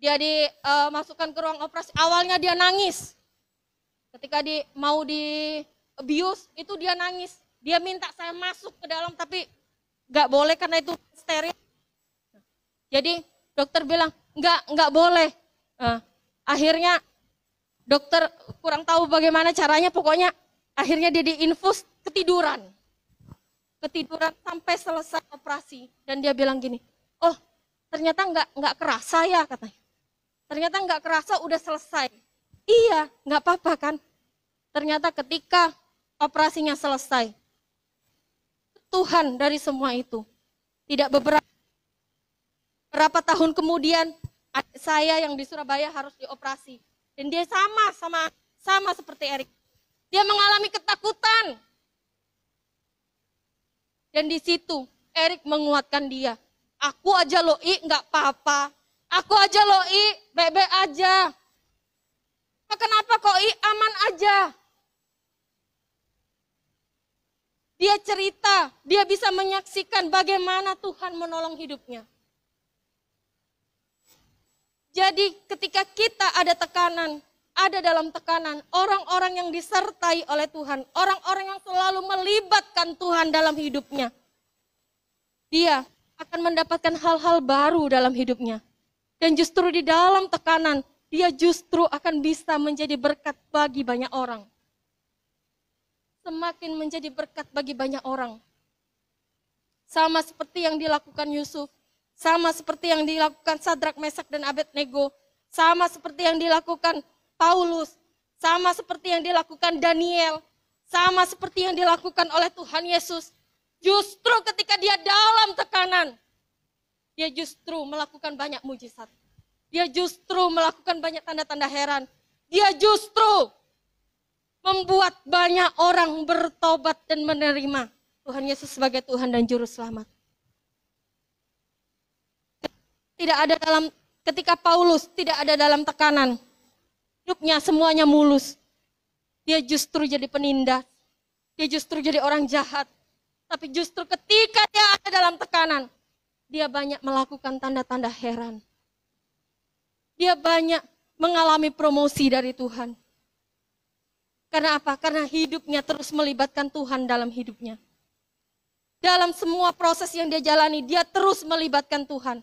dia dimasukkan ke ruang operasi. Awalnya dia nangis. Ketika mau di-abuse, itu dia nangis. Dia minta saya masuk ke dalam, tapi gak boleh karena itu steril. Jadi dokter bilang, enggak boleh. Akhirnya dokter kurang tahu bagaimana caranya, pokoknya akhirnya dia diinfus ketiduran. Ketiduran sampai selesai operasi. Dan dia bilang gini, oh, ternyata nggak kerasa ya katanya. Ternyata nggak kerasa udah selesai. Iya, nggak apa-apa kan. Ternyata ketika operasinya selesai, Tuhan dari semua itu. Tidak beberapa tahun kemudian saya yang di Surabaya harus dioperasi. Dan dia sama seperti Erik. Dia mengalami ketakutan. Dan di situ Erik menguatkan dia. Aku aja loh nggak apa-apa. Aku aja loh bebe aja. Kenapa kok aman aja? Dia cerita, dia bisa menyaksikan bagaimana Tuhan menolong hidupnya. Jadi ketika kita ada tekanan, ada dalam tekanan, orang-orang yang disertai oleh Tuhan, orang-orang yang selalu melibatkan Tuhan dalam hidupnya, dia akan mendapatkan hal-hal baru dalam hidupnya. Dan justru di dalam tekanan, dia justru akan bisa menjadi berkat bagi banyak orang. Semakin menjadi berkat bagi banyak orang. Sama seperti yang dilakukan Yusuf, sama seperti yang dilakukan Sadrak, Mesak, dan Abednego, sama seperti yang dilakukan Paulus, sama seperti yang dilakukan Daniel, sama seperti yang dilakukan oleh Tuhan Yesus. Justru ketika dia dalam tekanan, dia justru melakukan banyak mujizat. Dia justru melakukan banyak tanda-tanda heran. Dia justru membuat banyak orang bertobat dan menerima Tuhan Yesus sebagai Tuhan dan Juru Selamat. Ketika Paulus tidak ada dalam tekanan, hidupnya semuanya mulus. Dia justru jadi penindas. Dia justru jadi orang jahat. Tapi justru ketika dia ada dalam tekanan, dia banyak melakukan tanda-tanda heran. Dia banyak mengalami promosi dari Tuhan. Karena apa? Karena hidupnya terus melibatkan Tuhan dalam hidupnya. Dalam semua proses yang dia jalani, dia terus melibatkan Tuhan.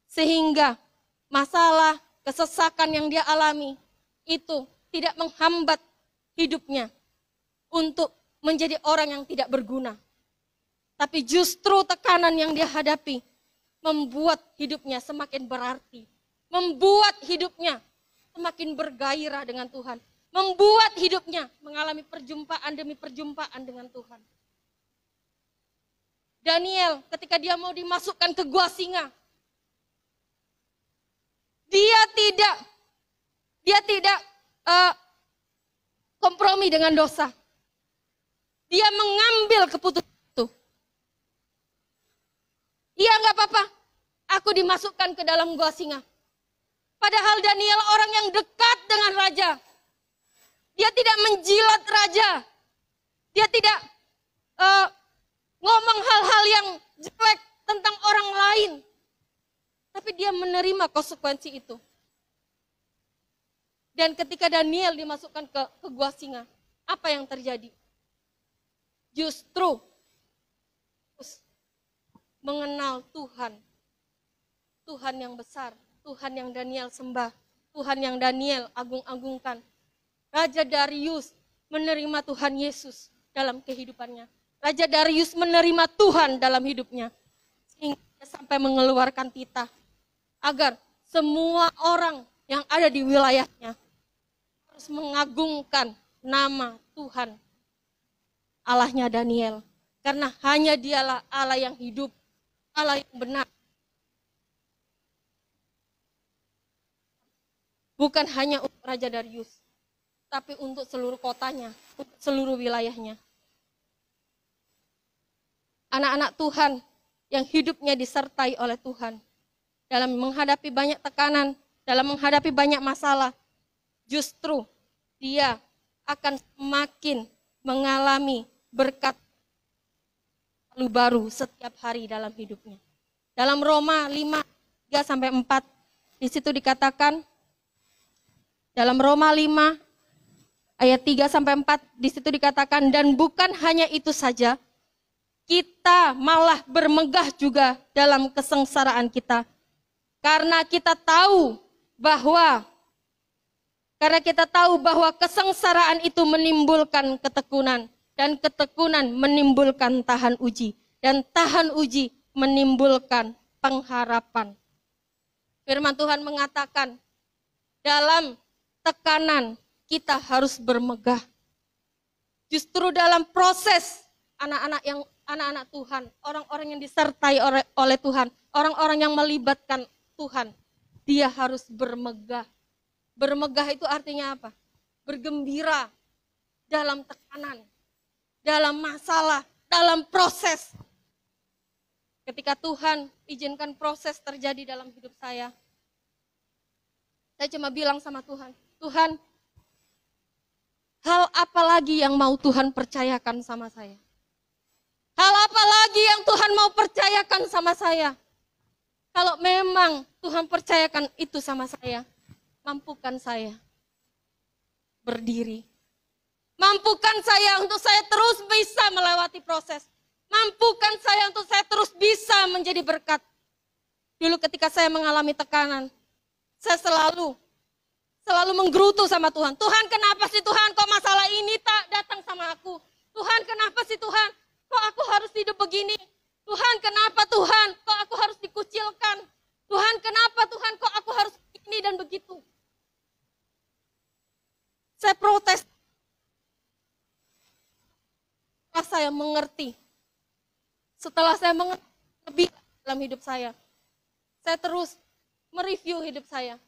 Sehingga masalah, kesesakan yang dia alami, itu tidak menghambat hidupnya untuk menjadi orang yang tidak berguna. Tapi justru tekanan yang dia hadapi membuat hidupnya semakin berarti. Membuat hidupnya semakin bergairah dengan Tuhan. Membuat hidupnya mengalami perjumpaan demi perjumpaan dengan Tuhan. Daniel ketika dia mau dimasukkan ke gua singa, dia tidak kompromi dengan dosa. Dia mengambil keputusan itu. Iya, nggak apa-apa, aku dimasukkan ke dalam gua singa. Padahal Daniel orang yang dekat dengan raja. Dia tidak menjilat raja. Dia tidak ngomong hal-hal yang jelek tentang orang lain. Tapi dia menerima konsekuensi itu. Dan ketika Daniel dimasukkan ke gua singa, apa yang terjadi? Justru mengenal Tuhan. Tuhan yang besar, Tuhan yang Daniel sembah, Tuhan yang Daniel agung-agungkan. Raja Darius menerima Tuhan Yesus dalam kehidupannya. Raja Darius menerima Tuhan dalam hidupnya. Sehingga sampai mengeluarkan titah. Agar semua orang yang ada di wilayahnya harus mengagungkan nama Tuhan. Allahnya Daniel. Karena hanya dialah Allah yang hidup. Allah yang benar. Bukan hanya untuk Raja Darius, tapi untuk seluruh kotanya, untuk seluruh wilayahnya. Anak-anak Tuhan yang hidupnya disertai oleh Tuhan, dalam menghadapi banyak tekanan, dalam menghadapi banyak masalah, justru dia akan semakin mengalami berkat baru setiap hari dalam hidupnya. Dalam Roma 5:3-4, di situ dikatakan, dalam Roma 5 ayat 3-4, di situ dikatakan, dan bukan hanya itu saja, kita malah bermegah juga dalam kesengsaraan kita. Karena kita tahu bahwa kesengsaraan itu menimbulkan ketekunan, dan ketekunan menimbulkan tahan uji, dan tahan uji menimbulkan pengharapan. Firman Tuhan mengatakan, dalam tekanan kita harus bermegah. Justru dalam proses anak-anak Tuhan, orang-orang yang disertai oleh Tuhan, orang-orang yang melibatkan Tuhan, dia harus bermegah. Bermegah itu artinya apa? Bergembira dalam tekanan, dalam masalah, dalam proses. Ketika Tuhan izinkan proses terjadi dalam hidup saya cuma bilang sama Tuhan, Tuhan, hal apa lagi yang mau Tuhan percayakan sama saya? Hal apa lagi yang Tuhan mau percayakan sama saya? Kalau memang Tuhan percayakan itu sama saya, mampukan saya berdiri. Mampukan saya untuk saya terus bisa melewati proses. Mampukan saya untuk saya terus bisa menjadi berkat. Dulu ketika saya mengalami tekanan, saya selalu menggerutu sama Tuhan. Tuhan, kenapa sih Tuhan kok masalah ini tak datang sama aku? Tuhan, kenapa sih Tuhan kok aku harus hidup begini? Tuhan, kenapa Tuhan kok aku harus dikucilkan? Tuhan, kenapa Tuhan kok aku harus begini dan begitu? Saya protes. Setelah saya mengerti, setelah saya mengerti lebih dalam hidup saya terus mereview hidup saya.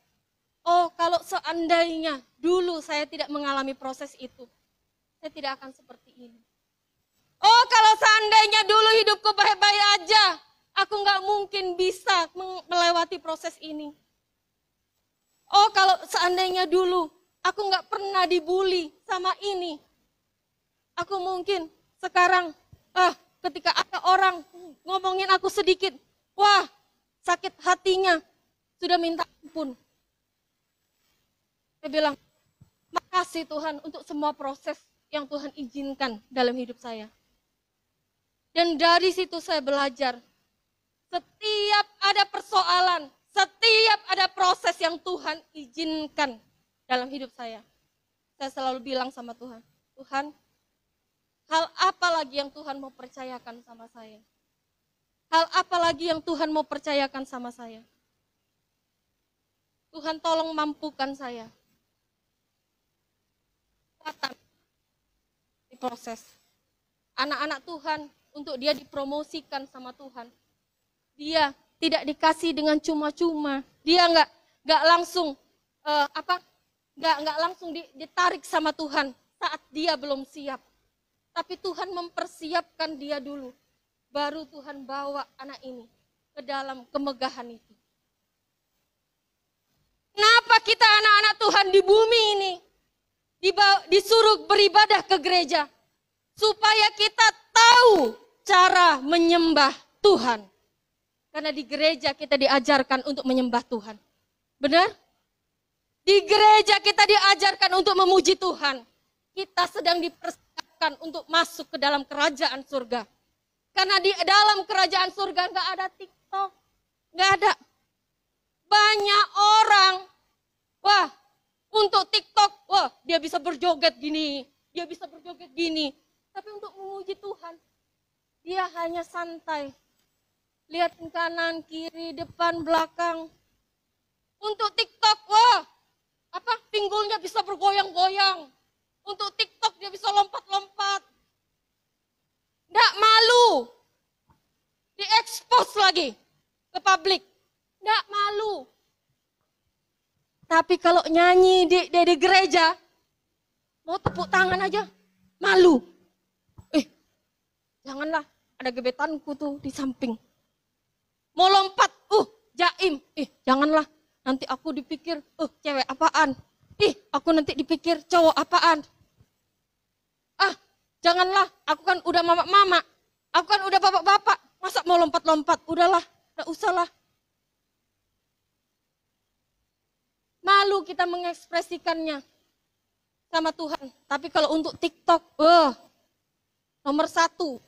Oh, kalau seandainya dulu saya tidak mengalami proses itu, saya tidak akan seperti ini. Oh, kalau seandainya dulu hidupku baik-baik aja, aku nggak mungkin bisa melewati proses ini. Oh, kalau seandainya dulu Aku nggak pernah dibully sama ini. Aku mungkin sekarang, ketika ada orang ngomongin aku sedikit, wah sakit hatinya, sudah minta ampun. Saya bilang, makasih Tuhan untuk semua proses yang Tuhan izinkan dalam hidup saya. Dan dari situ saya belajar, setiap ada persoalan, setiap ada proses yang Tuhan izinkan dalam hidup saya selalu bilang sama Tuhan, Tuhan, hal apa lagi yang Tuhan mau percayakan sama saya? Hal apa lagi yang Tuhan mau percayakan sama saya? Tuhan tolong mampukan saya. Di proses. Anak-anak Tuhan, untuk dia dipromosikan sama Tuhan. Dia tidak dikasih dengan cuma-cuma. Dia nggak langsung nggak langsung ditarik sama Tuhan saat dia belum siap. Tapi Tuhan mempersiapkan dia dulu. Baru Tuhan bawa anak ini ke dalam kemegahan itu. Kenapa kita anak-anak Tuhan di bumi ini disuruh beribadah ke gereja? Supaya kita tahu cara menyembah Tuhan. Karena di gereja kita diajarkan untuk menyembah Tuhan. Benar? Di gereja kita diajarkan untuk memuji Tuhan. Kita sedang dipersiapkan untuk masuk ke dalam kerajaan surga. Karena di dalam kerajaan surga nggak ada TikTok. Nggak ada. Banyak orang, wah untuk TikTok, wah dia bisa berjoget gini. Dia bisa berjoget gini. Tapi untuk memuji Tuhan, dia hanya santai. Lihat kanan, kiri, depan, belakang. Untuk TikTok, wah, pinggulnya bisa bergoyang-goyang. Untuk TikTok dia bisa lompat-lompat. Nggak malu. Diekspos lagi ke publik. Nggak malu. Tapi kalau nyanyi di gereja, mau tepuk tangan aja, malu. Janganlah, ada gebetanku tuh di samping. Mau lompat, jaim. Janganlah, nanti aku dipikir, cewek apaan. Aku nanti dipikir cowok apaan. Janganlah, aku kan udah mama-mama. Aku kan udah bapak-bapak. Masa mau lompat-lompat? Udahlah, gak usahlah. Malu kita mengekspresikannya sama Tuhan. Tapi kalau untuk TikTok, nomor 1.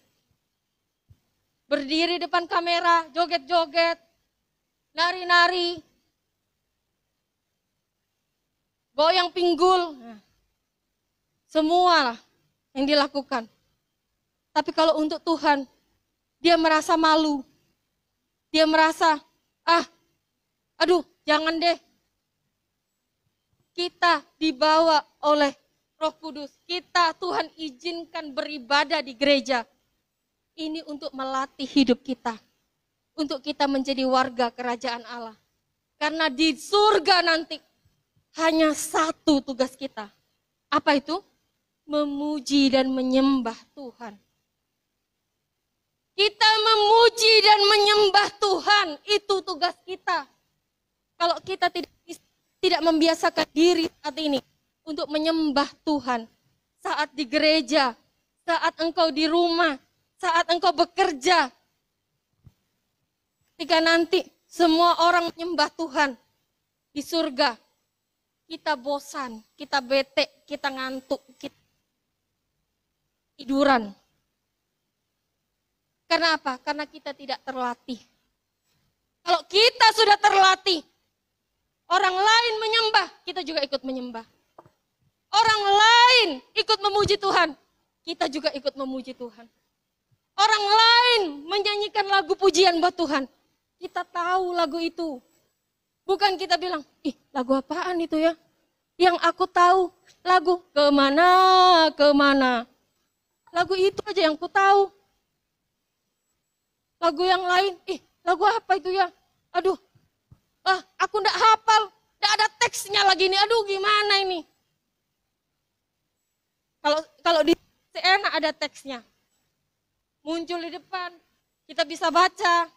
Berdiri depan kamera, joget-joget, nari-nari, goyang pinggul, semua lah yang dilakukan. Tapi kalau untuk Tuhan, dia merasa malu. Dia merasa, jangan deh. Kita dibawa oleh Roh Kudus. Kita Tuhan izinkan beribadah di gereja. Ini untuk melatih hidup kita. Untuk kita menjadi warga kerajaan Allah. Karena di surga nanti hanya satu tugas kita. Apa itu? Memuji dan menyembah Tuhan. Kita memuji dan menyembah Tuhan. Itu tugas kita. Kalau kita tidak membiasakan diri saat ini untuk menyembah Tuhan. Saat di gereja, saat engkau di rumah, saat engkau bekerja, ketika nanti semua orang menyembah Tuhan di surga, kita bosan, kita bete, kita ngantuk, kita tiduran. Karena apa? Karena kita tidak terlatih. Kalau kita sudah terlatih, orang lain menyembah, kita juga ikut menyembah. Orang lain ikut memuji Tuhan, kita juga ikut memuji Tuhan. Orang lain menyanyikan lagu pujian buat Tuhan. Kita tahu lagu itu. Bukan kita bilang, lagu apaan itu ya? Yang aku tahu lagu kemana, kemana. Lagu itu aja yang aku tahu. Lagu yang lain, lagu apa itu ya? Aduh, aku nggak hafal. Nggak ada teksnya lagi nih. Aduh, gimana ini? Kalau di enak ada teksnya. Muncul di depan, kita bisa baca.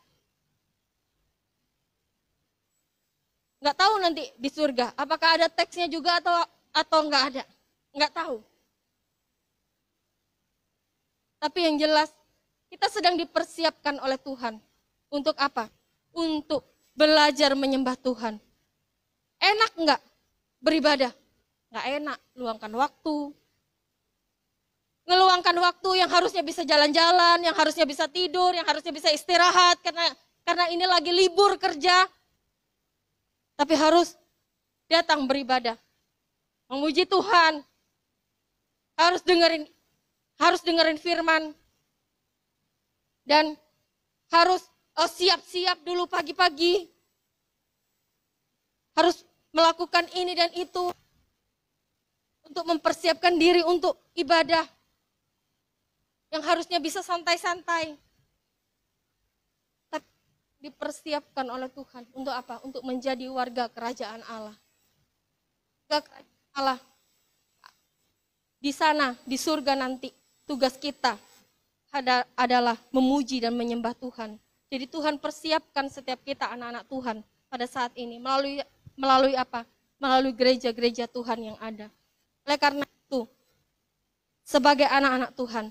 Nggak tahu nanti di surga, apakah ada teksnya juga atau atau enggak ada? Enggak tahu. Tapi yang jelas, kita sedang dipersiapkan oleh Tuhan. Untuk apa? Untuk belajar menyembah Tuhan. Enak enggak beribadah? Enggak enak, luangkan waktu. Ngeluangkan waktu yang harusnya bisa jalan-jalan, yang harusnya bisa tidur, yang harusnya bisa istirahat, karena ini lagi libur kerja. Tapi harus datang beribadah. Memuji Tuhan. Harus dengerin firman. Dan harus siap-siap dulu pagi-pagi. Harus melakukan ini dan itu. Untuk mempersiapkan diri untuk ibadah. Yang harusnya bisa santai-santai. Tapi dipersiapkan oleh Tuhan. Untuk apa? Untuk menjadi warga kerajaan Allah. Kerajaan Allah. Di sana, di surga nanti, tugas kita adalah memuji dan menyembah Tuhan. Jadi Tuhan persiapkan setiap kita anak-anak Tuhan pada saat ini. Melalui apa? Melalui gereja-gereja Tuhan yang ada. Oleh karena itu, sebagai anak-anak Tuhan,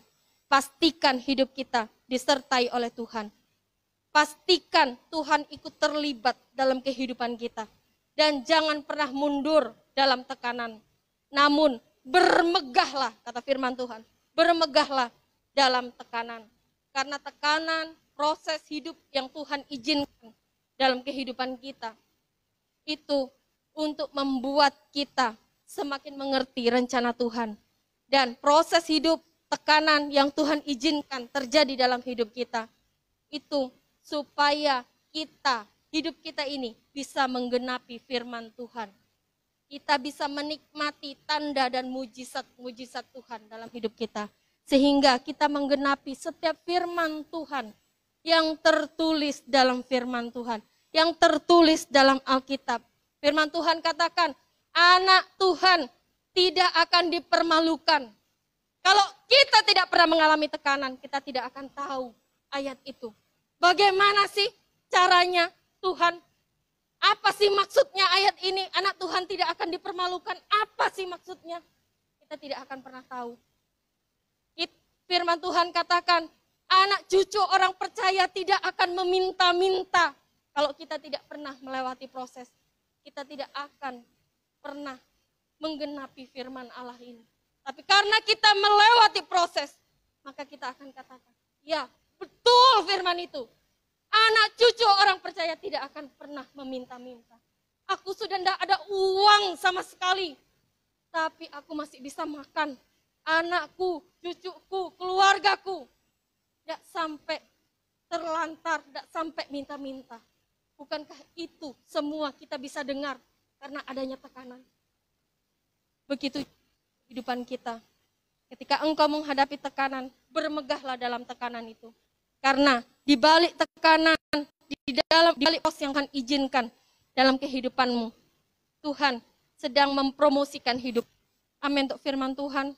pastikan hidup kita disertai oleh Tuhan. Pastikan Tuhan ikut terlibat dalam kehidupan kita. Dan jangan pernah mundur dalam tekanan. Namun bermegahlah, kata firman Tuhan. Bermegahlah dalam tekanan. Karena tekanan, proses hidup yang Tuhan izinkan dalam kehidupan kita. Itu untuk membuat kita semakin mengerti rencana Tuhan. Dan proses hidup, tekanan yang Tuhan izinkan terjadi dalam hidup kita. Itu supaya hidup kita ini bisa menggenapi firman Tuhan. Kita bisa menikmati tanda dan mujizat Tuhan dalam hidup kita. Sehingga kita menggenapi setiap firman Tuhan yang tertulis dalam firman Tuhan. Yang tertulis dalam Alkitab. Firman Tuhan katakan, anak Tuhan tidak akan dipermalukan. Kalau kita tidak pernah mengalami tekanan, kita tidak akan tahu ayat itu. Bagaimana sih caranya Tuhan? Apa sih maksudnya ayat ini? Anak Tuhan tidak akan dipermalukan. Apa sih maksudnya? Kita tidak akan pernah tahu. Firman Tuhan katakan, anak cucu orang percaya tidak akan meminta-minta. Kalau kita tidak pernah melewati proses, kita tidak akan pernah menggenapi firman Allah ini. Tapi karena kita melewati proses, maka kita akan katakan, ya betul firman itu. Anak cucu orang percaya tidak akan pernah meminta-minta. Aku sudah tidak ada uang sama sekali. Tapi aku masih bisa makan. Anakku, cucuku, keluargaku. Tidak sampai terlantar, tidak sampai minta-minta. Bukankah itu semua kita bisa dengar karena adanya tekanan? Begitu kehidupan kita. Ketika engkau menghadapi tekanan, bermegahlah dalam tekanan itu. Karena di balik tekanan, di balik proses yang Tuhan izinkan dalam kehidupanmu, Tuhan sedang mempromosikan hidup. Amin untuk firman Tuhan.